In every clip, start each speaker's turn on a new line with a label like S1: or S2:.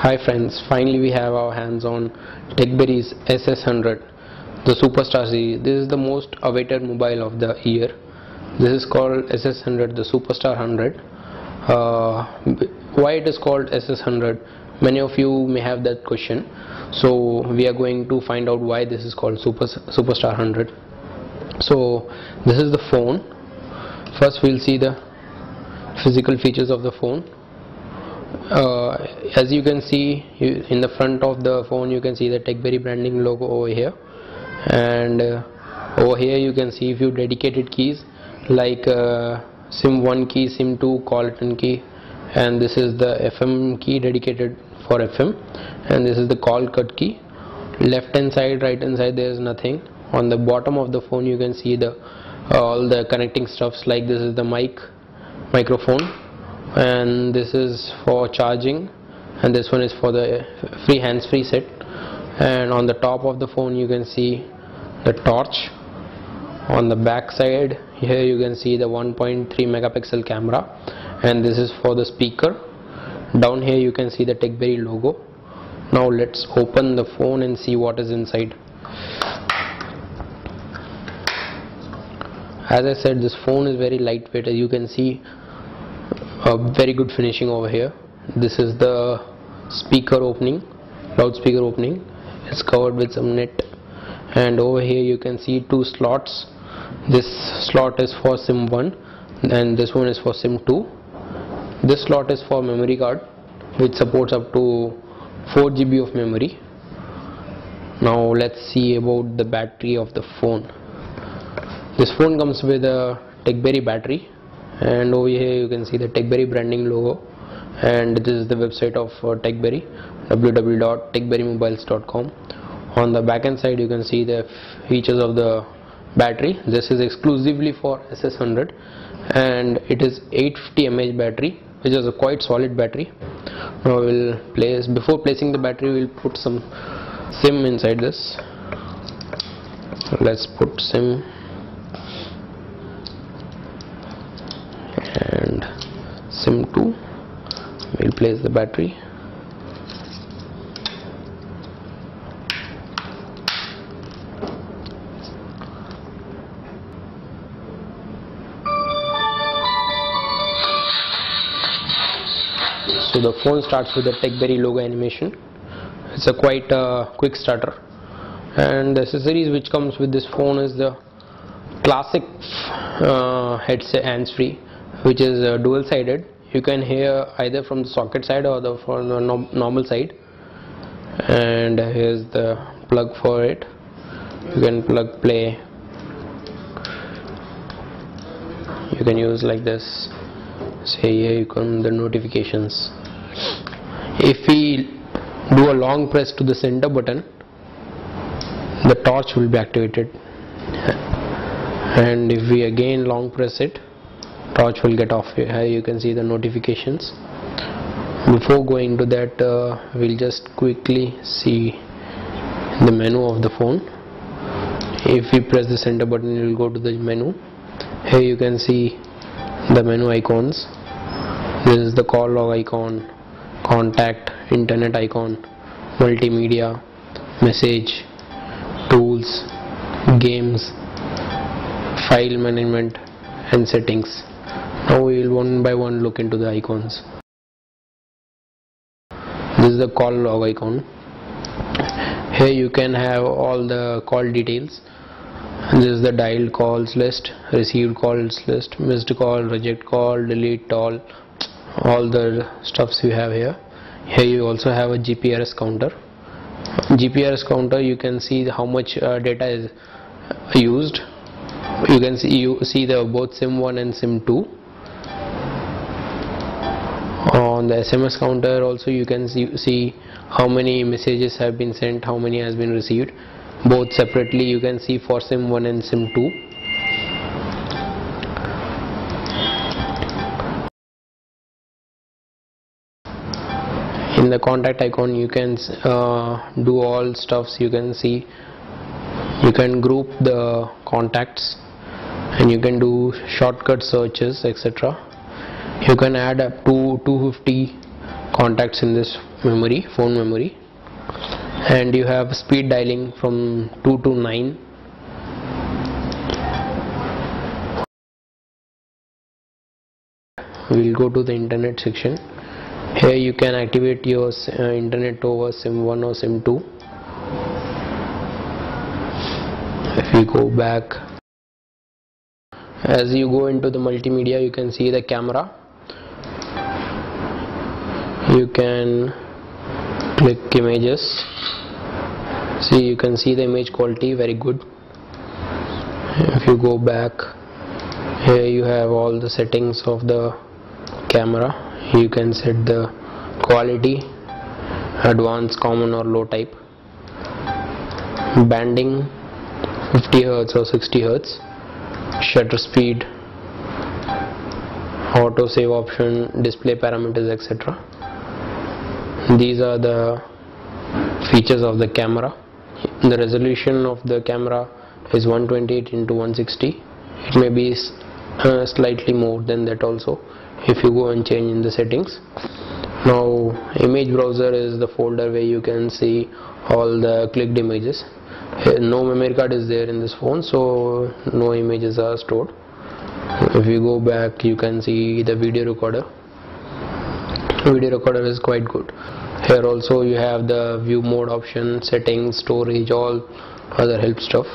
S1: Hi friends, finally we have our hands on Techberry's SS100, the superstar series. This is the most awaited mobile of the year. This is called SS100, the superstar 100. Why it is called SS100? Many of you may have that question. So we are going to find out why this is called superstar 100. So this is the phone. First we'll see the physical features of the phone. As you can see, in the front of the phone you can see the Techberry branding logo over here, and over here you can see a few dedicated keys like SIM1 key, SIM2 call return key, and this is the FM key dedicated for FM, and this is the call cut key. Left hand side, right hand side there is nothing. On the bottom of the phone you can see the all the connecting stuffs, like this is the microphone, and this is for charging, and this one is for the hands-free set. And on the top of the phone you can see the torch. On the back side here you can see the 1.3 megapixel camera, and this is for the speaker. Down here you can see the Techberry logo. Now let's open the phone and see what is inside. As I said, this phone is very lightweight. As you can see, a very good finishing over here. This is the speaker opening, loudspeaker opening. It's covered with some net, and over here you can see two slots. This slot is for SIM1 and this one is for SIM2. This slot is for memory card, which supports up to 4 GB of memory. Now let's see about the battery of the phone. This phone comes with a Techberry battery, and over here you can see the Techberry branding logo, and this is the website of Techberry, www.techberrymobiles.com. On the back end side you can see the features of the battery. This is exclusively for SS100, and it is 850 mAh battery, which is a quite solid battery. Now before placing the battery we'll put some SIM inside this. Let's put SIM and SIM2. We'll place the battery. So the phone starts with the Techberry logo animation. It's a quite quick starter, and the accessories which comes with this phone is the classic headset hands-free, which is dual sided. You can hear either from the socket side or from the normal side, and here's the plug for it. You can play, you can use like this. Say here you can the notifications. If we do a long press to the center button, the torch will be activated, and if we again long press it, torch will get off. Here you can see the notifications. Before going to that, we'll just quickly see the menu of the phone. If we press the center button, you will go to the menu. Here you can see the menu icons. This is the call log icon, contact, internet icon, multimedia, message, tools, games, file management, and settings. Now we will one by one look into the icons. This is the call log icon. Here you can have all the call details. This is the dialed calls list, received calls list, missed call, reject call, delete all the stuffs you have here. Here you also have a GPRS counter. GPRS counter, you can see how much data is used. You can see the both SIM1 and SIM2. On the SMS counter also you can see how many messages have been sent, how many has been received. Both separately you can see for SIM1 and SIM2. In the contact icon you can do all stuffs. You can see, you can group the contacts, and you can do shortcut searches, etc. You can add up to 250 contacts in this memory, phone memory, and you have speed dialing from 2 to 9. We'll go to the internet section. Here you can activate your internet over SIM1 or SIM2. If we go back, as you go into the multimedia, you can see the camera. You can click images. See, you can see the image quality, very good. If you go back, here you have all the settings of the camera. You can set the quality, advanced, common or low type, banding 50 Hz or 60 Hz, shutter speed, auto save option, display parameters, etc. These are the features of the camera. The resolution of the camera is 128 into 160. It may be slightly more than that also if you go and change in the settings. Now, image browser is the folder where you can see all the clicked images. No memory card is there in this phone, so no images are stored. If you go back, you can see the video recorder. Video recorder is quite good. Here also you have the view mode option, settings, storage, all other help stuff.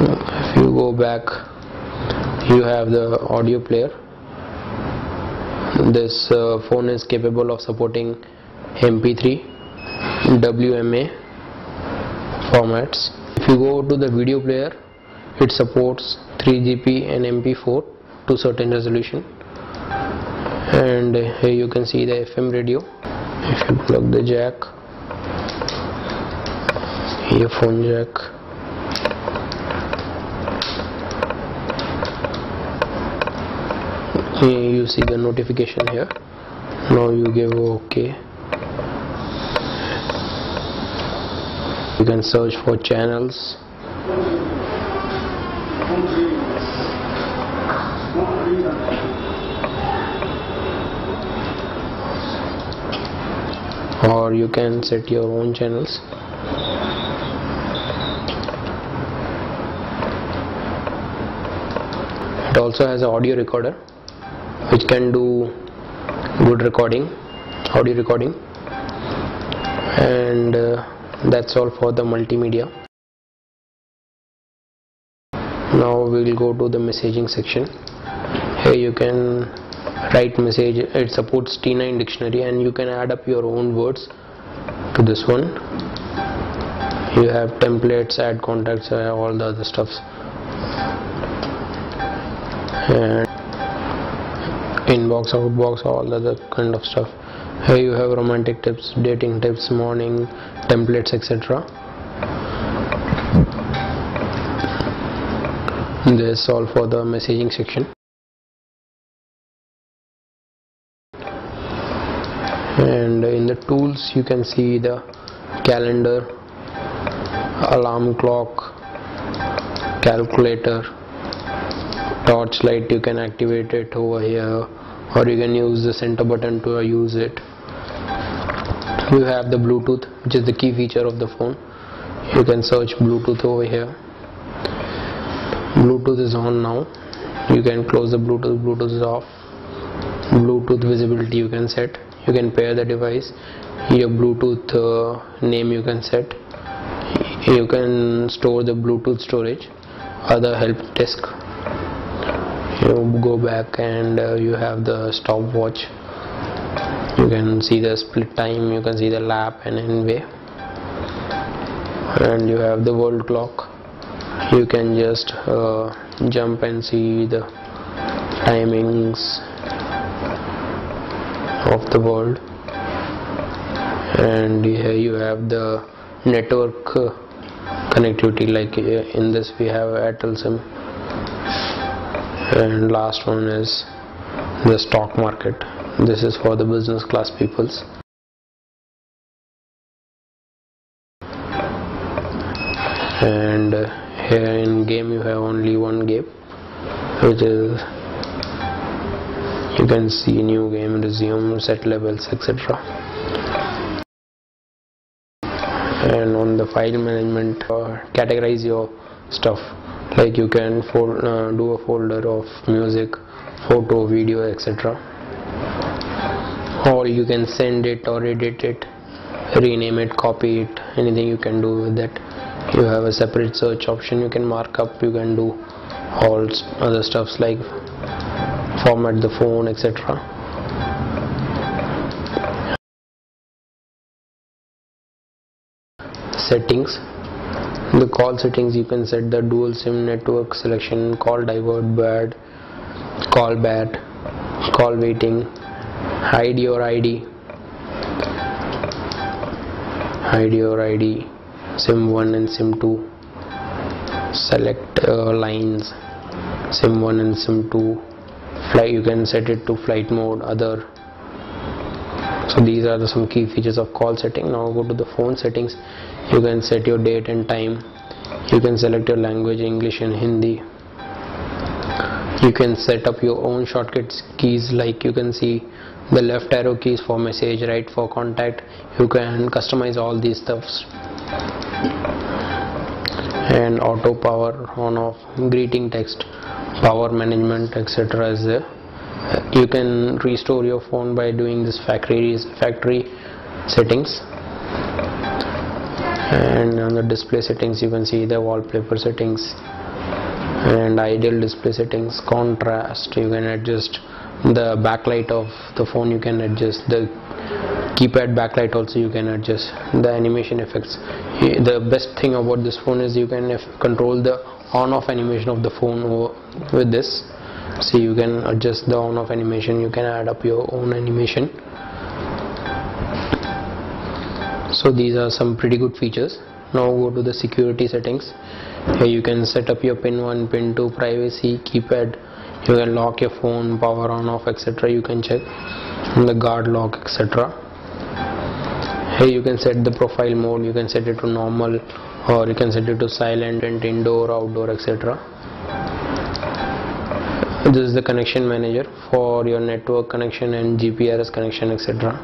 S1: If you go back, you have the audio player. This phone is capable of supporting MP3, WMA formats. If you go to the video player, it supports 3GP and MP4 to certain resolution. And here you can see the FM radio. If you plug the jack, earphone jack, you see the notification here. Now you give OK. You can search for channels. Or you can set your own channels. It also has an audio recorder which can do good recording, audio recording, and that's all for the multimedia. Now we will go to the messaging section. Here you can write message. It supports T9 dictionary and you can add up your own words to this one. You have templates, add contacts, all the other stuffs, and inbox, outbox, all the other kind of stuff. Here you have romantic tips, dating tips, morning templates, etc. This is all for the messaging section. And in the tools you can see the calendar, alarm clock, calculator, torchlight. You can activate it over here, or you can use the center button to use it. You have the Bluetooth, which is the key feature of the phone. You can search Bluetooth over here. Bluetooth is on now. You can close the Bluetooth. Bluetooth is off. Bluetooth visibility you can set. You can pair the device. Your Bluetooth name you can set. You can store the Bluetooth storage. Other help desk. You go back and you have the stopwatch. You can see the split time. You can see the lap and in-way. And you have the world clock. You can just jump and see the timings of the world. And here you have the network connectivity, like in this we have Airtel SIM, and last one is the stock market. This is for the business class peoples. And here in game you have only one game, which is, you can see new game, resume, set levels, etc. And on the file management, categorize your stuff, like you can do a folder of music, photo, video, etc. Or you can send it or edit it, rename it, copy it, anything you can do with that. You have a separate search option, you can mark up, you can do all other stuffs like format the phone, etc. Settings, the call settings, you can set the dual SIM network selection, call divert, bad, call bad, call waiting, hide your ID, SIM 1 and SIM 2, select lines, SIM 1 and SIM 2, flight, you can set it to flight mode, other. So these are some key features of call setting. Now go to the phone settings. You can set your date and time. You can select your language, English and Hindi. You can set up your own shortcuts keys, like you can see the left arrow keys for message, right for contact. You can customize all these stuffs. And auto power on off, greeting text, power management, etc. is there. You can restore your phone by doing this factory settings. And on the display settings, you can see the wallpaper settings and ideal display settings, contrast, you can adjust the backlight of the phone, you can adjust the keypad backlight also, you can adjust the animation effects. The best thing about this phone is you can control the on off animation of the phone with this. So you can adjust the on off animation, you can add up your own animation. So these are some pretty good features. Now go to the security settings. Here you can set up your pin 1, pin 2, privacy, keypad, you can lock your phone, power on off, etc. You can check the guard lock, etc. Here you can set the profile mode, you can set it to normal, or you can set it to silent and indoor, outdoor, etc. This is the connection manager for your network connection and GPRS connection, etc.